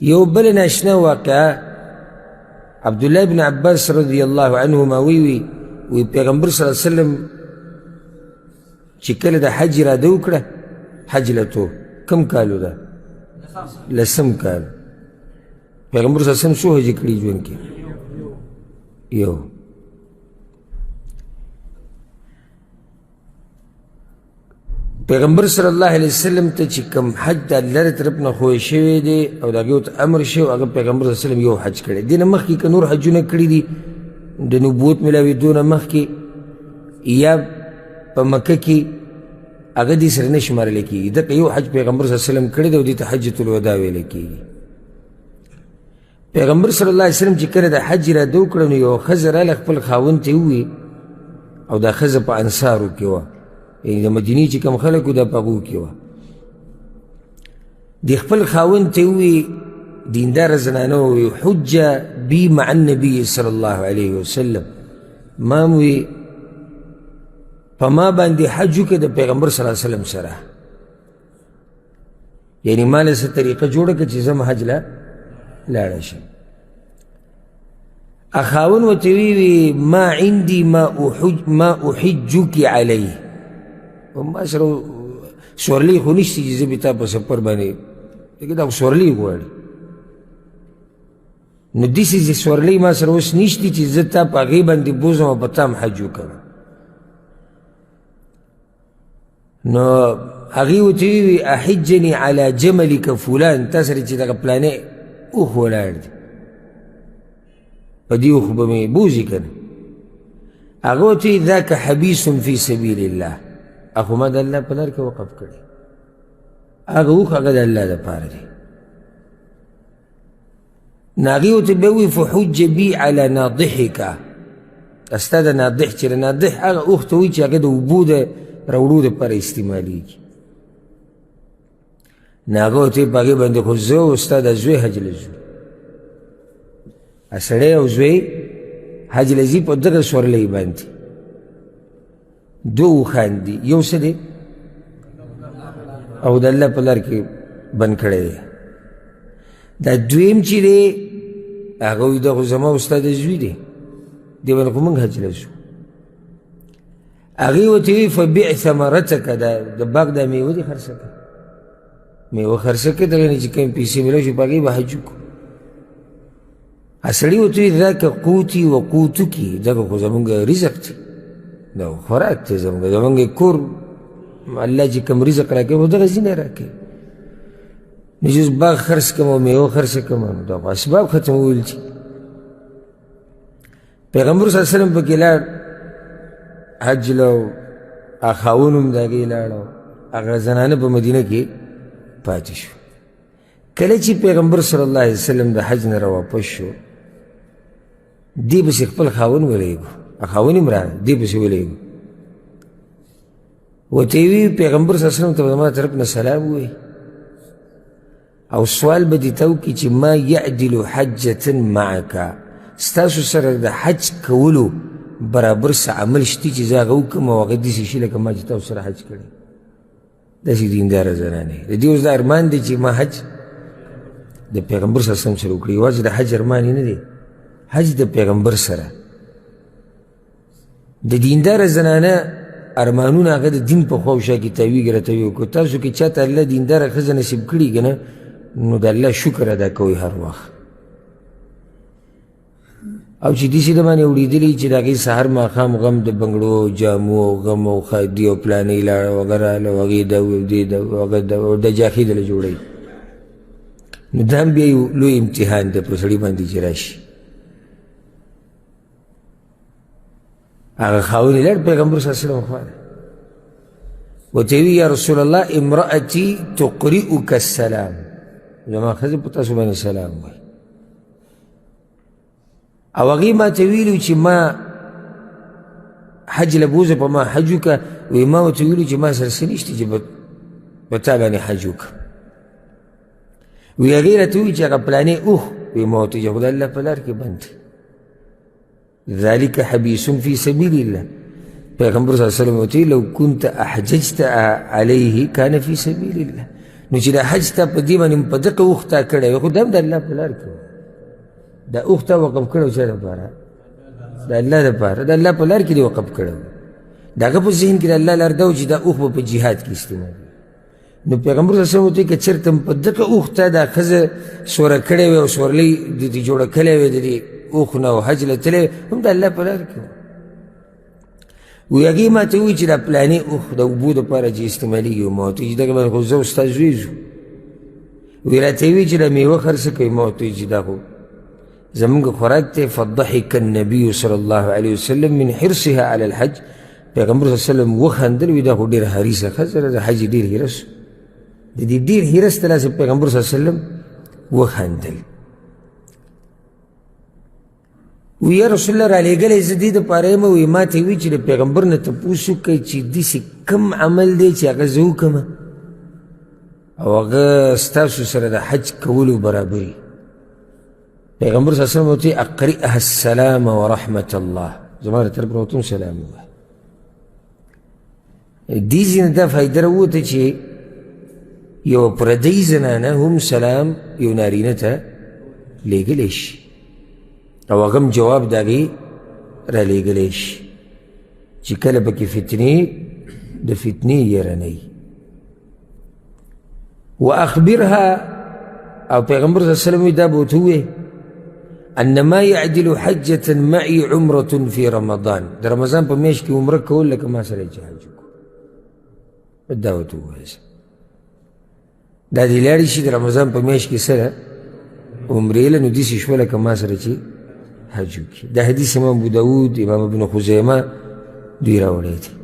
یو بل ناشنا واقعه عبدالله بن عباس رضی اللہ عنہما وی پیغمبر صلی اللہ علیہ وسلم چی کل دا حج را دو کڑا حج لتو کم کالو دا لسم کال پیغمبر صلی اللہ علیہ وسلم سو حج کڑی جوان کی یو پیغمبر صلی اللہ علیہ وسلم تا چی کم حج دا اللہ را طرفنا خوی شوی دے او دا گیو تا امر شو اگر پیغمبر صلی اللہ علیہ وسلم یو حج کرده دینا مخ کی که نور حجونا کردی دی دا نبوت ملاوی دونا مخ کی یا پا مکہ کی اگر دی سر نشمار لکی دا که یو حج پیغمبر صلی اللہ علیہ وسلم کرده و دی تا حجت الوداوی لکی پیغمبر صلی اللہ علیہ وسلم چی کرده دا حج را دو کرنو یو خزر آل اخپل خاون تیوی او دا خزر پا انصارو کیوا یعنی دا مدینی چی کم خلقو دا پاگو کیوا دی خپل خاون تیوی دیندار زنانوی حج بی مع النبی صلی اللہ علیہ وسلم ماموی پا ما باندی حجو که دا پیغمبر صلی اللہ علیہ وسلم سرا یعنی مالا سا طریقہ جوڑا که چیزم حج لاڑا شم اخاون و تیوی ما عندی ما احجو کی علیه ما سره سورلی خو نشتی چې زه به تا په سفر باندې لیکن دا سورلی غواړي نو داسې چې سورلی ما سره اوس نشتی چې زه تا په هغې باندې بوځم او په تا هم حج وکړم نو هغې ورته وویل احجني علی جملک فلان تا سره چې دغه پلانې اوښ ولاړ دی په دې اوښ به مې بوځي که نه هغه ورته وویل ذاک حبیس فی سبیل الله اخو ما دا اللہ پلار کے وقف کردی آگا اوخ آگا دا اللہ دا پار دی ناغیو تبوی فحج بی علی ناضحکا استا دا ناضح چرا ناضح آگا اوخ توی چا آگا دا وبو دا روڑو دا پار استعمالی کی ناغیو تی پاگی بند خوزو استا دا زوی حج لزو اسڑے او زوی حج لزی پا دغا سورلی باندی دو خاندی یو سده او دا اللہ پلار کے بند کھڑے دے دا دویم چی دے آگوی دا خوزما استاد زوی دے دے بنا خو منگ حج لسو آگی و تیوی فبیع ثمرتک دا باغ دا میوه دی خرسکا میوه خرسکا دا غنی چی کم پیسی ملو شو پاگی با حجو کو اصلی و تیوی ذاک قوتی و قوتو کی دا خوزمونگ رزق تی دا خوراک تی زمونگا دا منگی کور اللہ جی کم رزق راکے وہ دا غزینہ راکے نجوز باغ خرس کم و میو خرس کم دا اسباب ختم ہوئی چی پیغمبر صلی اللہ علیہ وسلم پا کلار حج لو آخاونم دا گئی لارو اگر زنانه پا مدینہ کی پاتی شو کلچی پیغمبر صلی اللہ علیہ وسلم دا حج نروا پش شو دی بس اقبل خاون ولیگو اخاونی مران دی بسی ولیگو و تیوی پیغمبر صلی اللہ علیہ وسلم تب دماغ طرفنا سلام ہوئی او سوال بدی تاو کی چی ما یعدل حجتا معکا ستاسو سر دا حج کولو برابر سا عمل شتی چی زاغو کم و غدی سی شیلکا ما چی تاو سر حج کردی دا سی دیندار زنانه دیوز دا ارمان دی چی ما حج دا پیغمبر صلی اللہ علیہ وسلم سر اکڑی واضح دا حج ارمانی ندی حج دا پیغمبر سر دا دیندار زنانه ارمانون آگه دا دین پا خوشا کی تاوی گرتاویو کو تاسو که چاہتا اللہ دیندار خز نصیب کری گنا نو دا اللہ شکر ادا کوئی هر وقت او چی دیسی دا مانی اوڑی دلی چی دا گئی سهر ما خام غم دا بنگلو جامو غم و خادی و پلانی لارا وغیرہ وغی دا و دی دا و دا جاخی دا لجوڑی نو دا هم بیایو لو امتحان دا پرسلی باندی چراشی آگا خواهونی لر پیغمبر صلی اللہ علیہ وسلم خواهد و تیوی یا رسول اللہ امرأتی تقرئک السلام جمع خزب پتا سبحان السلام ہوئی او اغی ما تیویلو چی ما حج لبوزا پا ما حجو کا وی ما تیویلو چی ما سرسنیشتی چی بتابانی حجو کا وی اغیر توی چی اگا پلانے اوہ وی ما تیجا خدا اللہ پلار کے بند ذالک حبیس فی سبیل اللہ پیغمبر صلی اللہ علیہ وسلم ہوتی لو کنت احججت علیہ کان فی سبیل اللہ نو چې دا حج تا په دې باندې په دقه اوښ تا کړی وي خو دا هم د الله په لار کې دا اوښ تا وقف کړی و چا دپاره د الله دپاره د الله په لار کې دې وقف کړی و د هغه په ذهن کې د الله لار دا و چې دا اوښ به په جهاد کې استعمال نو پیغمبر صلی الله علیه وسلم ورته وایي که چېرته په دغه اوښ ته دا ښځه سوره کړې وي او سورلۍ د دې جوړه کړې وي د دې اوښ نه او حج له تللی هم د الله په لار کې وي هغې ما ته ووایي چې دا پلانې اوښ د اوبو دپاره چې استعمالېږي ما ورته وایي چې دغه باندې خو زه او ستا زوی ځو وی راته وایي چې دا میوه خرڅه کوي ما ورته وایي چې دا خو زمونږ خوراک دی فضحک النبي صلی الله علیه وسلم من حرصها علی الحج پیغمبر صلی الله علیه وسلم وخندل وی دا خو ډېره حریصه ښځه ده د حج ډېر حرص د دې ډېر حرص ته داسې پیغمبر صلی الله علیه وسلم وخندل وی یا رسول الله رالیږلی زه دې دپاره یم وی ما ته وی چې د پیغمبر نه تپوس وکړئ چې داسې کوم عمل دی چې هغه زه وکړمه او هغه ستاسو سره د حج کولو برابر وي پیغمبر صلی الله علیه وسلم ورته اقرئها السلام ورحمة الله زما له طرف نه ورته سلام ووایه دې ځینې دا فایده راووته چې یو پردۍ زنانه هم سلام یو نارینه ته لیږلی شي او هغه هم جواب د هغې رالیږلی شي چې کله پکې فتنې د فتنې یره نه وي واخبرها او پیغمبر صلی الله علیه وسلم دا به ورته ووایي ان ما يعدل حجة معي عمرة في رمضان د رمضان په میاشت کې عمره کول لکه ما سره چې حج وکړو دا ورته ووایه دا دې لاړې شي د رمضان په میاشت کې سره عمرې له نو داسې شوه لکه ما سره چې حج وکړي دا حدیث امام ابو داود امام ابن خزیمه دوی راوړی دی